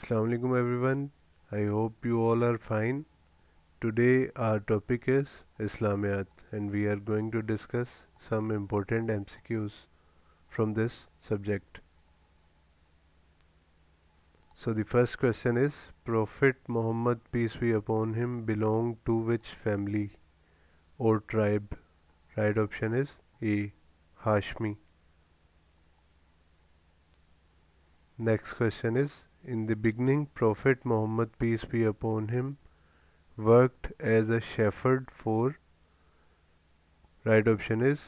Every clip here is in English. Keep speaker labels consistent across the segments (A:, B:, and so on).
A: Assalamu alaikum everyone. I hope you all are fine. Today our topic is Islamiyat and we are going to discuss some important MCQs from this subject. So the first question is Prophet Muhammad peace be upon him belonged to which family or tribe? Right option is A. Hashmi. Next question is in the beginning Prophet Muhammad peace be upon him worked as a shepherd for. Right option is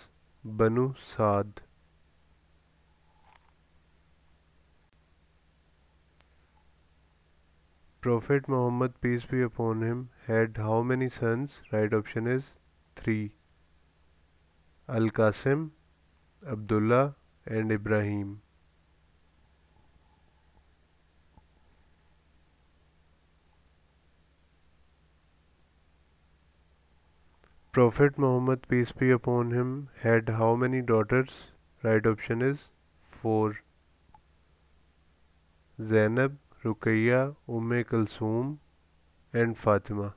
A: Banu Saad. Prophet Muhammad peace be upon him had how many sons? Right option is 3. Al-Qasim, Abdullah and Ibrahim. Prophet Muhammad peace be upon him had how many daughters? Right option is 4. Zainab, Ruqayya, Kulthum and Fatima.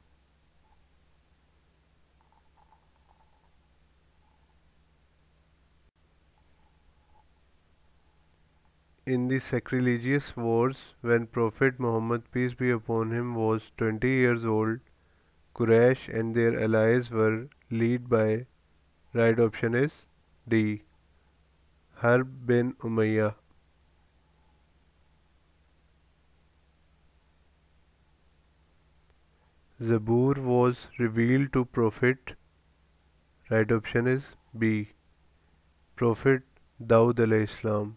A: In the sacrilegious wars when Prophet Muhammad peace be upon him was 20 years old, Quraysh and their allies were led by. Right option is D. Harb bin Umayyah. Zabur was revealed to Prophet. Right option is B. Prophet Daud alayhi salam.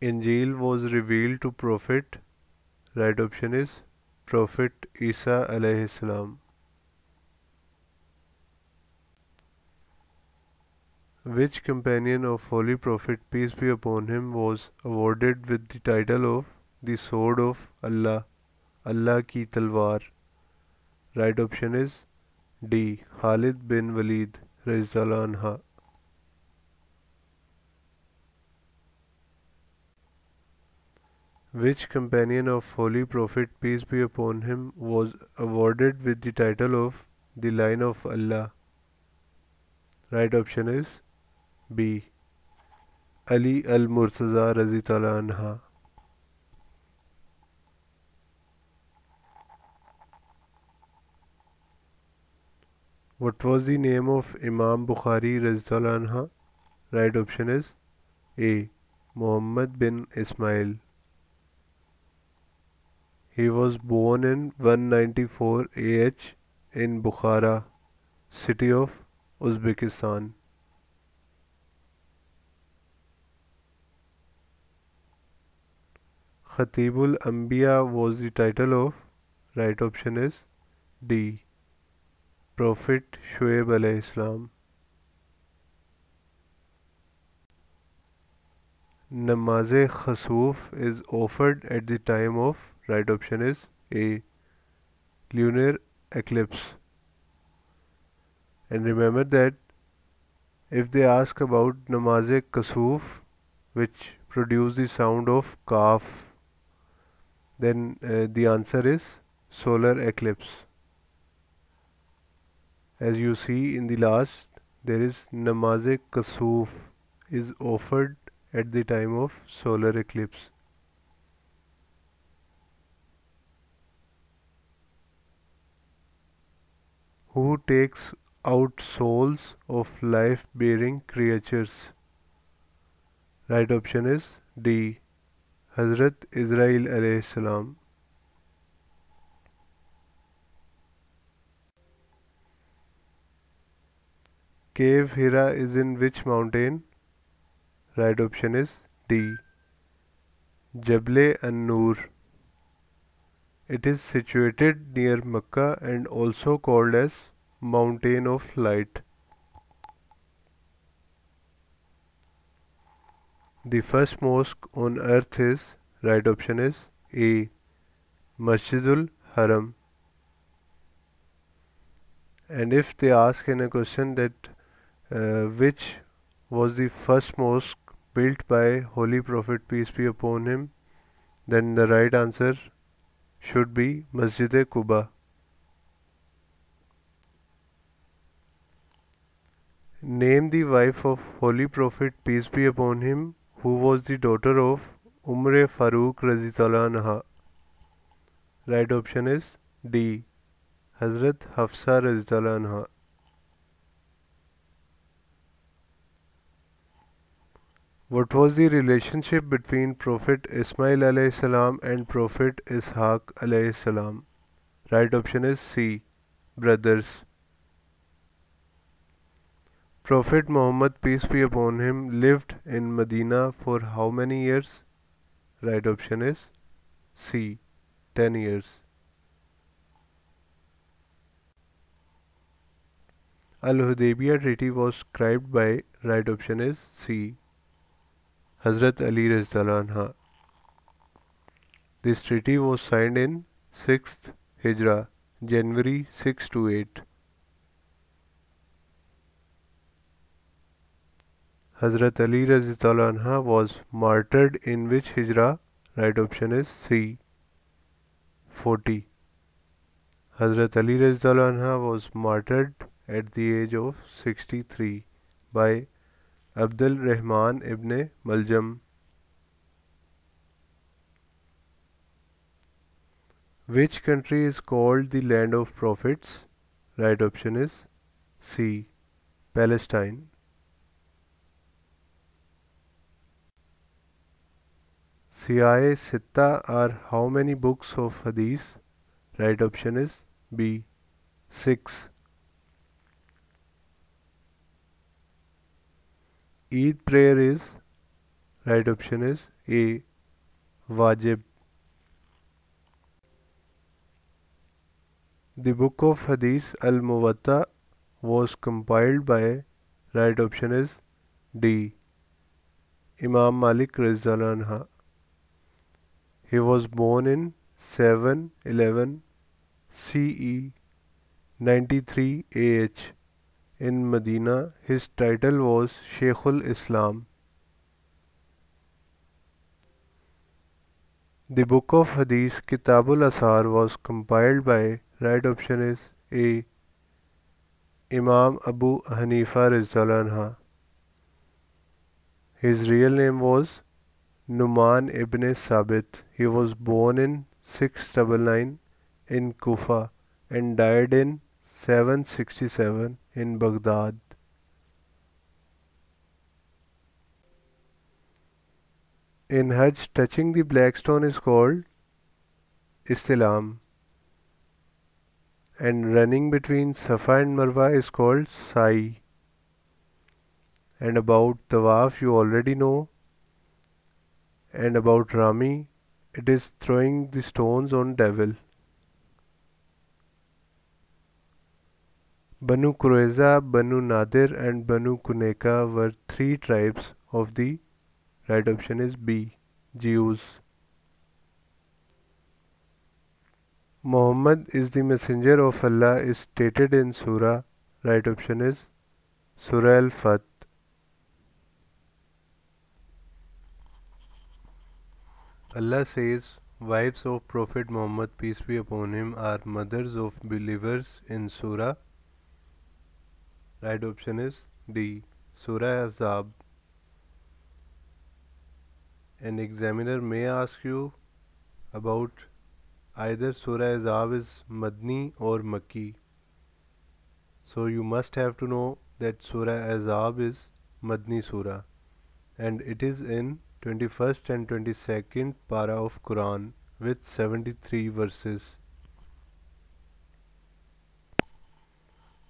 A: Injil was revealed to Prophet. Right option is Prophet Isa alayhi salam. Which companion of Holy Prophet peace be upon him was awarded with the title of the Sword of Allah, Allah ki Talwar? Right option is D. Khalid bin Walid radhiyallahu anha. Which companion of Holy Prophet peace be upon him was awarded with the title of the Line of Allah? Right option is B. Ali al-Murtaza radhiyallahu anha. What was the name of Imam Bukhari radhiyallahu anha? Right option is A. Muhammad bin Ismail. He was born in 194 AH in Bukhara, city of Uzbekistan. Khatibul Anbiya was the title of. Right option is D. Prophet Shuaib alayhi salam. Namaz-e Khasuf is offered at the time of. Right option is A. Lunar eclipse. And remember that if they ask about Namaz-e Kasuf, which produce the sound of kaf, then the answer is solar eclipse. As you see in the last, there is Namaz-e Kasuf is offered at the time of solar eclipse. Who takes out souls of life-bearing creatures? Right option is D. Hazrat Israel alayhi salam. Cave Hira is in which mountain? Right option is D. Jable an-Nur. It is situated near Mecca and also called as Mountain of Light. The first mosque on earth is. Right option is A. Masjidul Haram. And if they ask in a question that which was the first mosque built by Holy Prophet peace be upon him? Then the right answer should be Masjid Quba. Name the wife of Holy Prophet peace be upon him who was the daughter of Umar Farooq Radhiyallahu anha. Right option is D. Hazrat Hafsa Radhiyallahu anha. What was the relationship between Prophet Ismail alayhi salam and Prophet Ishaq alayhi salam? Right option is C. Brothers. Prophet Muhammad peace be upon him lived in Medina for how many years? Right option is C. 10 years. Al-Hudaybiyah Treaty was scribed by, right option is C. Hazrat Ali Radhiyallahu anha. This treaty was signed in 6th Hijrah, January 6 to 8. Hazrat Ali Radhiyallahu anha was martyred in which Hijrah? Right option is C. 40. Hazrat Ali Radhiyallahu anha was martyred at the age of 63 by Abdul Rahman ibn Maljam. Which country is called the land of prophets? Right option is C. Palestine. Siyae Sitta are how many books of Hadith? Right option is B. 6. Eid prayer is, right option is A. Wajib. The book of Hadith Al-Muwatta was compiled by, right option is D. Imam Malik Radhiyallahu anha. He was born in 711 CE 93 AH in Medina. His title was Sheikhul Islam. The book of Hadith Kitabul Asar was compiled by, right option is A. Imam Abu Hanifa Radhiyallahu anha. His real name was Numan ibn Sabit. He was born in 699 in Kufa and died in 767 in Baghdad. In Hajj, touching the black stone is called Istilam, and running between Safa and Marwa is called Sa'i. And about Tawaf you already know. And about Rami, it is throwing the stones on devil. Banu Qurayza, Banu Nadir and Banu Kuneka were 3 tribes of the, right option is B, Jews. Muhammad is the messenger of Allah is stated in Surah, right option is Surah Al-Fath. Allah says, wives of Prophet Muhammad peace be upon him are mothers of believers in Surah. Right option is D. Surah Azab. An examiner may ask you about either Surah Azab is Madni or Makki. So you must have to know that Surah Azab is Madni Surah and it is in 21st and 22nd para of Quran with 73 verses.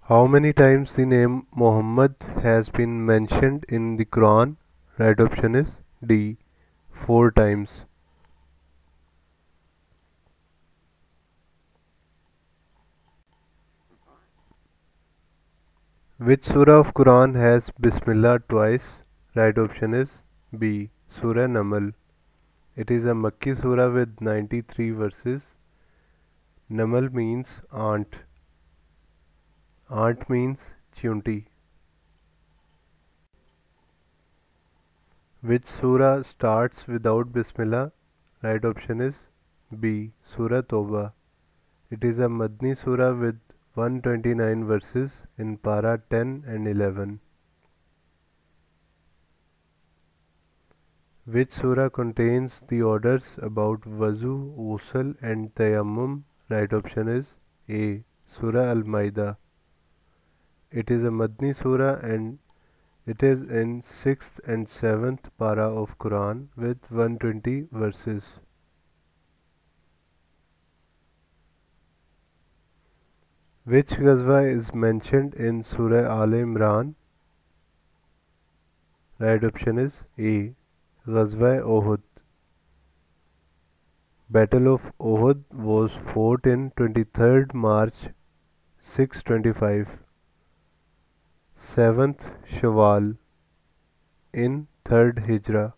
A: How many times the name Muhammad has been mentioned in the Quran? Right option is D. 4 times. Which surah of Quran has Bismillah twice? Right option is B. Surah Namal. It is a Makki surah with 93 verses. Namal means ant. Ant means chunti. Which surah starts without Bismillah? Right option is B. Surah Toba. It is a Madni surah with 129 verses in para 10 and 11. Which surah contains the orders about Wuzu, Ghusl and Tayammum? Right option is A. Surah Al-Ma'idah. It is a Madni surah and it is in 6th and 7th para of Quran with 120 verses. Which Ghazwa is mentioned in Surah Al Imran? Right option is A. Ghazwa Uhud. Battle of Uhud was fought in 23rd March 625, 7th Shawwal in 3rd Hijrah.